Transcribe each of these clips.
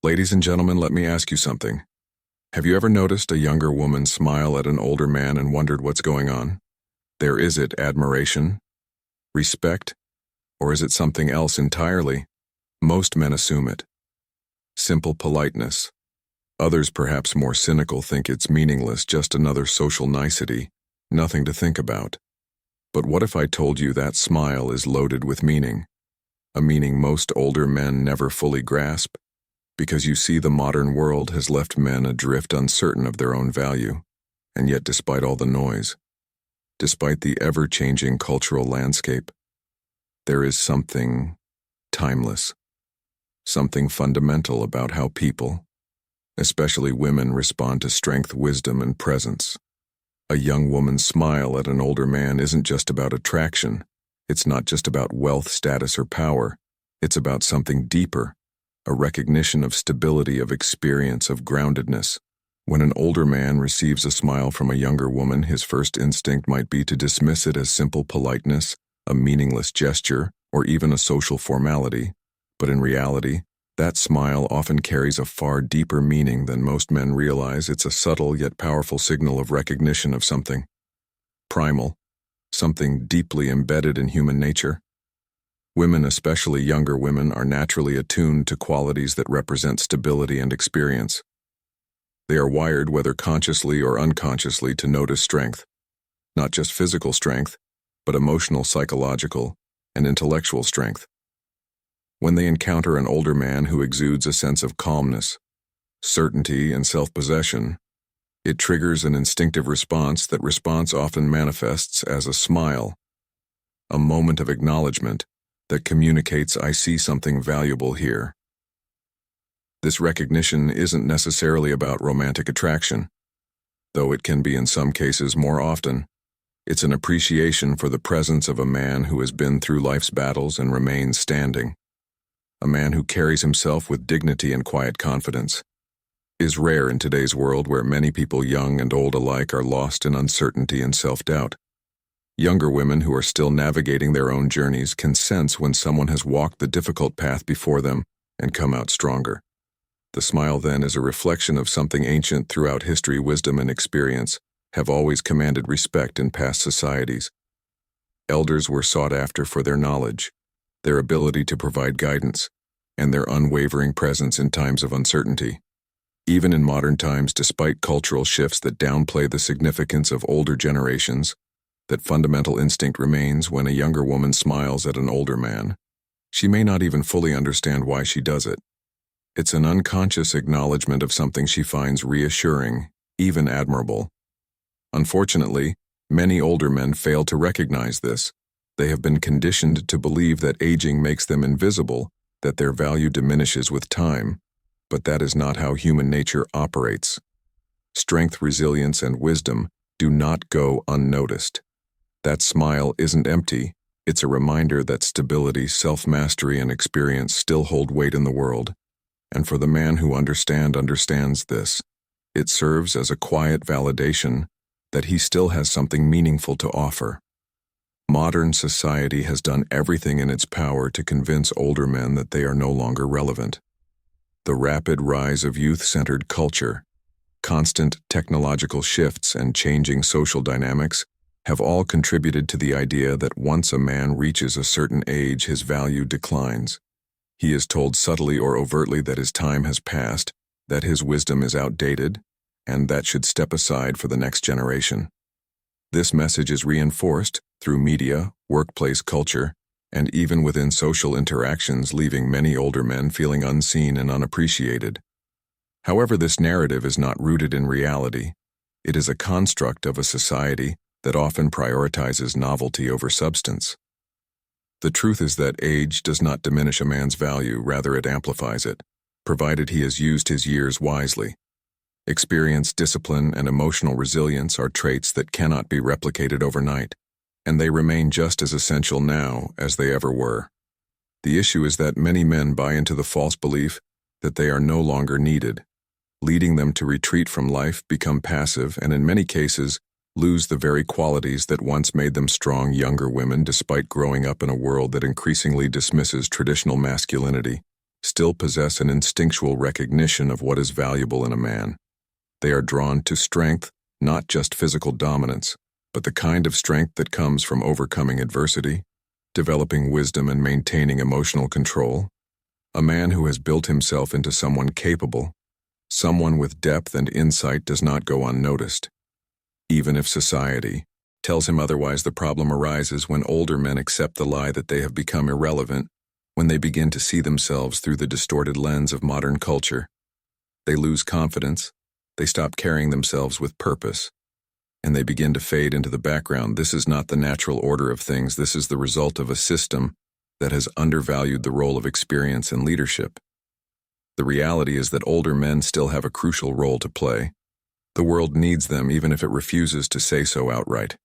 Ladies and gentlemen, let me ask you something. Have you ever noticed a younger woman smile at an older man and wondered what's going on? Is it admiration, respect, or is it something else entirely? Most men assume it. Simple politeness. Others, perhaps more cynical, think it's meaningless, just another social nicety, nothing to think about. But what if I told you that smile is loaded with meaning? A meaning most older men never fully grasp. Because you see, the modern world has left men adrift, uncertain of their own value. And yet, despite all the noise, despite the ever-changing cultural landscape, there is something timeless, something fundamental about how people, especially women, respond to strength, wisdom, and presence. A young woman's smile at an older man isn't just about attraction. It's not just about wealth, status, or power. It's about something deeper. A recognition of stability, of experience, of groundedness. When an older man receives a smile from a younger woman, his first instinct might be to dismiss it as simple politeness, a meaningless gesture, or even a social formality. But in reality, that smile often carries a far deeper meaning than most men realize. It's a subtle yet powerful signal of recognition of something primal, something deeply embedded in human nature. Women, especially younger women, are naturally attuned to qualities that represent stability and experience. They are wired, whether consciously or unconsciously, to notice strength. Not just physical strength, but emotional, psychological, and intellectual strength. When they encounter an older man who exudes a sense of calmness, certainty, and self-possession, it triggers an instinctive response. That response often manifests as a smile, a moment of acknowledgement that communicates, "I see something valuable here." This recognition isn't necessarily about romantic attraction, though it can be in some cases more often. It's an appreciation for the presence of a man who has been through life's battles and remains standing. A man who carries himself with dignity and quiet confidence is rare in today's world, where many people, young and old alike, are lost in uncertainty and self-doubt. Younger women who are still navigating their own journeys can sense when someone has walked the difficult path before them and come out stronger. The smile, then, is a reflection of something ancient. Throughout history, wisdom and experience have always commanded respect in past societies. Elders were sought after for their knowledge, their ability to provide guidance, and their unwavering presence in times of uncertainty. Even in modern times, despite cultural shifts that downplay the significance of older generations, that fundamental instinct remains. When a younger woman smiles at an older man, she may not even fully understand why she does it. It's an unconscious acknowledgement of something she finds reassuring, even admirable. Unfortunately, many older men fail to recognize this. They have been conditioned to believe that aging makes them invisible, that their value diminishes with time. But that is not how human nature operates. Strength, resilience, and wisdom do not go unnoticed. That smile isn't empty. It's a reminder that stability, self-mastery, and experience still hold weight in the world. And for the man who understands this, it serves as a quiet validation that he still has something meaningful to offer. Modern society has done everything in its power to convince older men that they are no longer relevant. The rapid rise of youth-centered culture, constant technological shifts, and changing social dynamics have all contributed to the idea that once a man reaches a certain age, his value declines. He is told subtly or overtly that his time has passed, that his wisdom is outdated, and that should step aside for the next generation. This message is reinforced through media, workplace culture, and even within social interactions, leaving many older men feeling unseen and unappreciated. However, this narrative is not rooted in reality. It is a construct of a society that often prioritizes novelty over substance. The truth is that age does not diminish a man's value, rather it amplifies it, provided he has used his years wisely. Experience, discipline, and emotional resilience are traits that cannot be replicated overnight, and they remain just as essential now as they ever were. The issue is that many men buy into the false belief that they are no longer needed, leading them to retreat from life, become passive, and in many cases, lose the very qualities that once made them strong. Younger women, despite growing up in a world that increasingly dismisses traditional masculinity, still possess an instinctual recognition of what is valuable in a man. They are drawn to strength, not just physical dominance, but the kind of strength that comes from overcoming adversity, developing wisdom and maintaining emotional control. A man who has built himself into someone capable, someone with depth and insight, does not go unnoticed. Even if society tells him otherwise, the problem arises when older men accept the lie that they have become irrelevant, when they begin to see themselves through the distorted lens of modern culture. They lose confidence, they stop carrying themselves with purpose, and they begin to fade into the background. This is not the natural order of things. This is the result of a system that has undervalued the role of experience and leadership. The reality is that older men still have a crucial role to play. The world needs them even if it refuses to say so outright.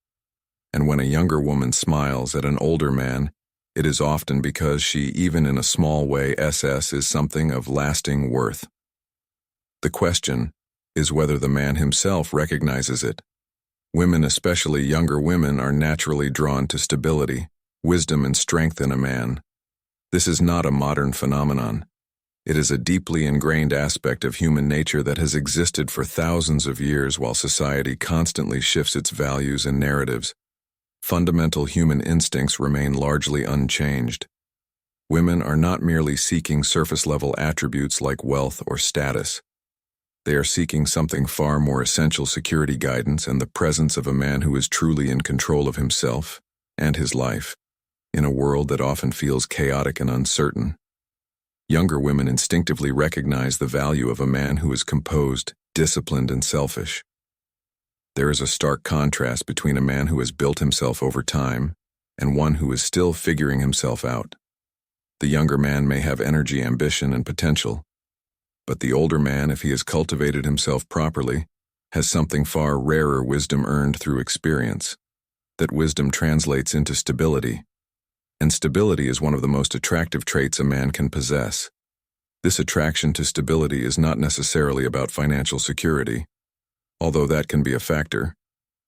And when a younger woman smiles at an older man, it is often because she, even in a small way, is something of lasting worth. The question is whether the man himself recognizes it. Women, especially younger women, are naturally drawn to stability, wisdom, and strength in a man. This is not a modern phenomenon. It is a deeply ingrained aspect of human nature that has existed for thousands of years while society constantly shifts its values and narratives. Fundamental human instincts remain largely unchanged. Women are not merely seeking surface-level attributes like wealth or status. They are seeking something far more essential: security, guidance, and the presence of a man who is truly in control of himself and his life, in a world that often feels chaotic and uncertain. Younger women instinctively recognize the value of a man who is composed, disciplined, and selfish. There is a stark contrast between a man who has built himself over time and one who is still figuring himself out. The younger man may have energy, ambition, and potential, but the older man, if he has cultivated himself properly, has something far rarer: wisdom earned through experience. That wisdom translates into stability, and stability is one of the most attractive traits a man can possess. This attraction to stability is not necessarily about financial security, although that can be a factor.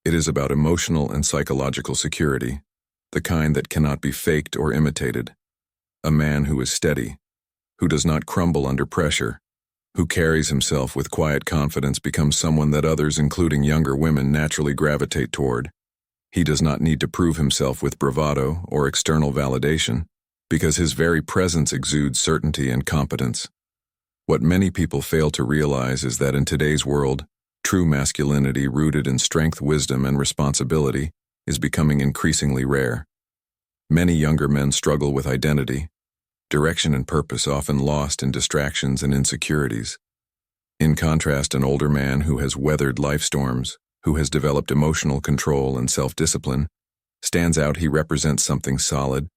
It is about emotional and psychological security, the kind that cannot be faked or imitated. A man who is steady, who does not crumble under pressure, who carries himself with quiet confidence, becomes someone that others, including younger women, naturally gravitate toward. He does not need to prove himself with bravado or external validation, because his very presence exudes certainty and competence. What many people fail to realize is that in today's world, true masculinity rooted in strength, wisdom, and responsibility is becoming increasingly rare. Many younger men struggle with identity, direction, and purpose, often lost in distractions and insecurities. In contrast, an older man who has weathered life storms, who has developed emotional control and self-discipline, stands out. He represents something solid,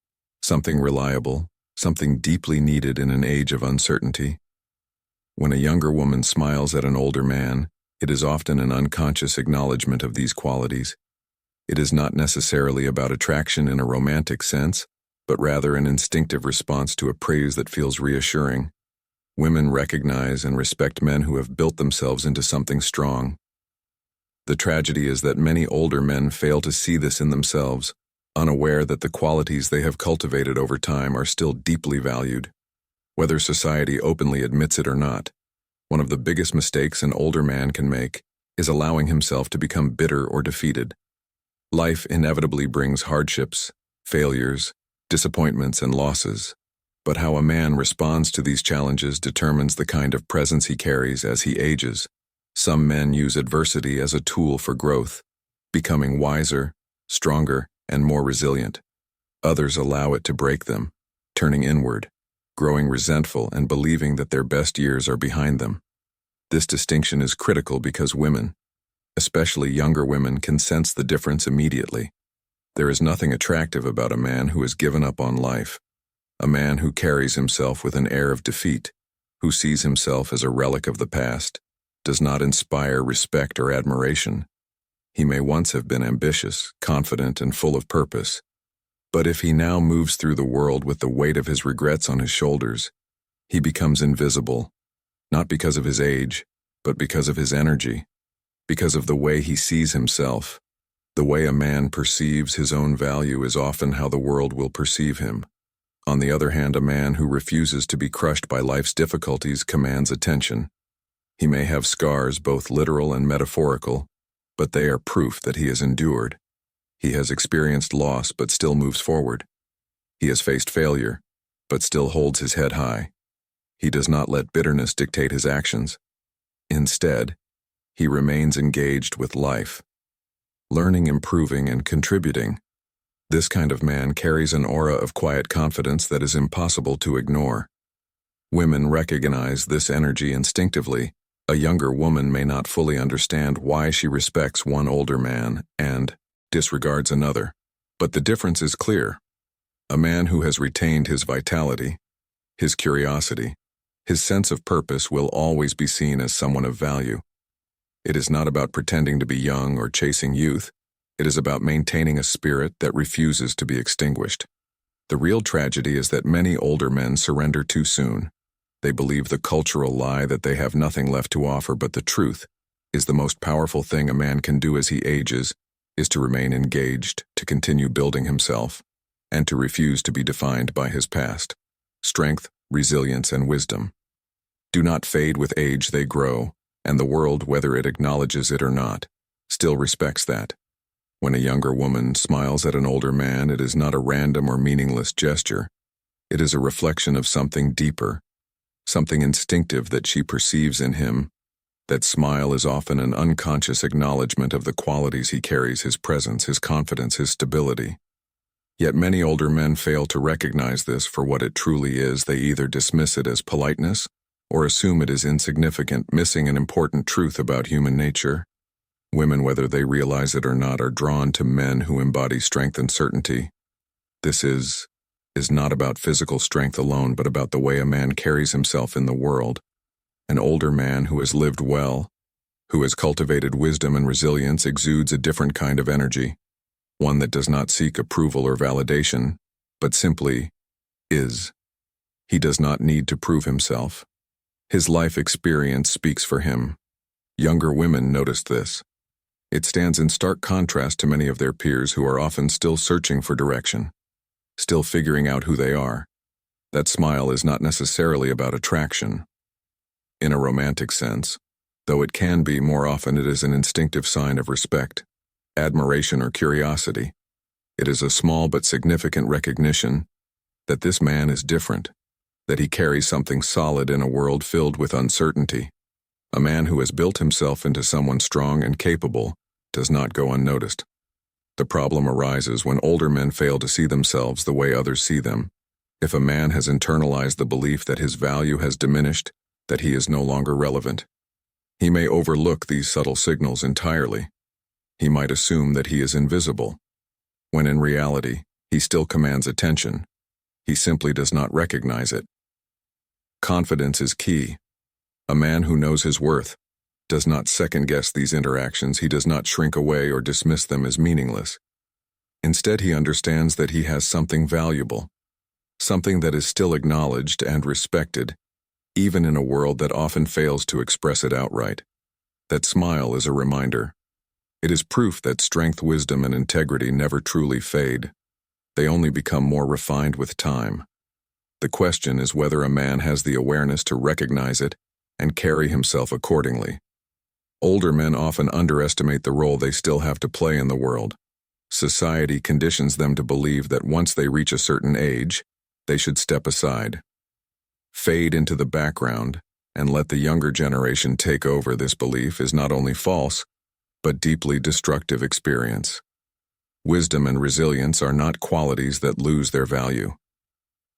something reliable, something deeply needed in an age of uncertainty. When a younger woman smiles at an older man, it is often an unconscious acknowledgement of these qualities. It is not necessarily about attraction in a romantic sense, but rather an instinctive response to a praise that feels reassuring. Women recognize and respect men who have built themselves into something strong. The tragedy is that many older men fail to see this in themselves, unaware that the qualities they have cultivated over time are still deeply valued. Whether society openly admits it or not, one of the biggest mistakes an older man can make is allowing himself to become bitter or defeated. Life inevitably brings hardships, failures, disappointments, and losses, but how a man responds to these challenges determines the kind of presence he carries as he ages. Some men use adversity as a tool for growth, becoming wiser, stronger, and more resilient. Others allow it to break them, turning inward, growing resentful, and believing that their best years are behind them. This distinction is critical because women, especially younger women, can sense the difference immediately. There is nothing attractive about a man who has given up on life, a man who carries himself with an air of defeat, who sees himself as a relic of the past, does not inspire respect or admiration. He may once have been ambitious, confident, and full of purpose, but if he now moves through the world with the weight of his regrets on his shoulders, he becomes invisible, not because of his age, but because of his energy, because of the way he sees himself. The way a man perceives his own value is often how the world will perceive him. On the other hand, a man who refuses to be crushed by life's difficulties commands attention. He may have scars, both literal and metaphorical, but they are proof that he has endured. He has experienced loss, but still moves forward. He has faced failure, but still holds his head high. He does not let bitterness dictate his actions. Instead, he remains engaged with life, learning, improving, and contributing. This kind of man carries an aura of quiet confidence that is impossible to ignore. Women recognize this energy instinctively. A younger woman may not fully understand why she respects one older man and disregards another, but the difference is clear. A man who has retained his vitality, his curiosity, his sense of purpose will always be seen as someone of value. It is not about pretending to be young or chasing youth. It is about maintaining a spirit that refuses to be extinguished. The real tragedy is that many older men surrender too soon. They believe the cultural lie that they have nothing left to offer, but the truth is the most powerful thing a man can do as he ages is to remain engaged, to continue building himself, and to refuse to be defined by his past. Strength, resilience, and wisdom do not fade with age, they grow, and the world, whether it acknowledges it or not, still respects that. When a younger woman smiles at an older man, it is not a random or meaningless gesture. It is a reflection of something deeper, something instinctive that she perceives in him. That smile is often an unconscious acknowledgement of the qualities he carries: his presence, his confidence, his stability. Yet many older men fail to recognize this for what it truly is. They either dismiss it as politeness or assume it is insignificant, missing an important truth about human nature. Women, whether they realize it or not, are drawn to men who embody strength and certainty. This is not about physical strength alone, but about the way a man carries himself in the world. An older man who has lived well, who has cultivated wisdom and resilience, exudes a different kind of energy, one that does not seek approval or validation, but simply is. He does not need to prove himself. His life experience speaks for him. Younger women notice this. It stands in stark contrast to many of their peers who are often still searching for direction, still figuring out who they are. That smile is not necessarily about attraction, in a romantic sense, though it can be. More often it is an instinctive sign of respect, admiration, or curiosity. It is a small but significant recognition that this man is different, that he carries something solid in a world filled with uncertainty. A man who has built himself into someone strong and capable does not go unnoticed. The problem arises when older men fail to see themselves the way others see them. If a man has internalized the belief that his value has diminished, that he is no longer relevant, he may overlook these subtle signals entirely. He might assume that he is invisible, when in reality, he still commands attention. He simply does not recognize it. Confidence is key. A man who knows his worth does not second-guess these interactions. He does not shrink away or dismiss them as meaningless. Instead, he understands that he has something valuable, something that is still acknowledged and respected, even in a world that often fails to express it outright. That smile is a reminder. It is proof that strength, wisdom, and integrity never truly fade. They only become more refined with time. The question is whether a man has the awareness to recognize it and carry himself accordingly. Older men often underestimate the role they still have to play in the world. Society conditions them to believe that once they reach a certain age, they should step aside, fade into the background, and let the younger generation take over. This belief is not only false, but deeply destructive experience. Wisdom and resilience are not qualities that lose their value.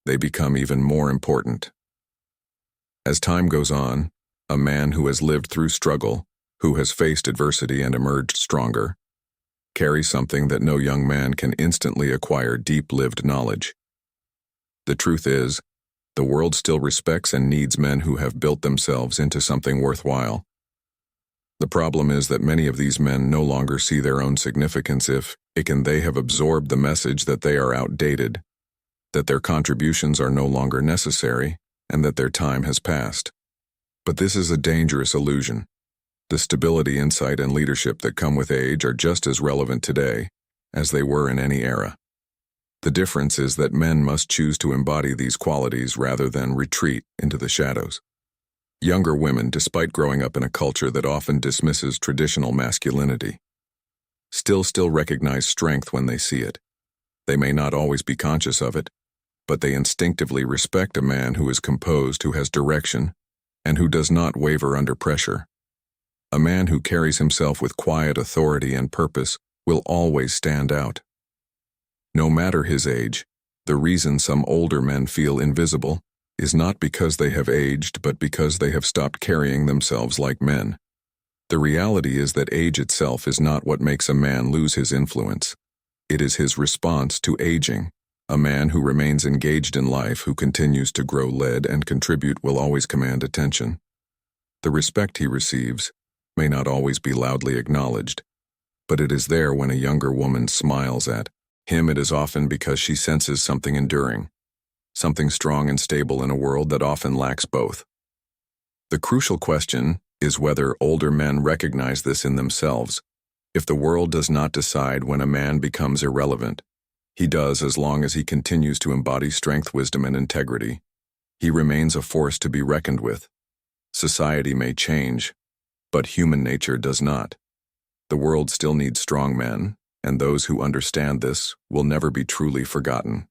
They become even more important. As time goes on, a man who has lived through struggle, who has faced adversity and emerged stronger, carries something that no young man can instantly acquire: deep-lived knowledge. The truth is, the world still respects and needs men who have built themselves into something worthwhile. The problem is that many of these men no longer see their own significance. They have absorbed the message that they are outdated, that their contributions are no longer necessary, and that their time has passed. But this is a dangerous illusion. The stability, insight, and leadership that come with age are just as relevant today as they were in any era. The difference is that men must choose to embody these qualities rather than retreat into the shadows. Younger women, despite growing up in a culture that often dismisses traditional masculinity, still recognize strength when they see it. They may not always be conscious of it, but they instinctively respect a man who is composed, who has direction, and who does not waver under pressure. A man who carries himself with quiet authority and purpose will always stand out. No matter his age, the reason some older men feel invisible is not because they have aged, but because they have stopped carrying themselves like men. The reality is that age itself is not what makes a man lose his influence. It is his response to aging. A man who remains engaged in life, who continues to grow, lead, and contribute will always command attention. The respect he receives may not always be loudly acknowledged, but it is there when a younger woman smiles at him. It is often because she senses something enduring, something strong and stable in a world that often lacks both. The crucial question is whether older men recognize this in themselves. If the world does not decide when a man becomes irrelevant, he does as long as he continues to embody strength, wisdom, and integrity. He remains a force to be reckoned with. Society may change, but human nature does not. The world still needs strong men, and those who understand this will never be truly forgotten.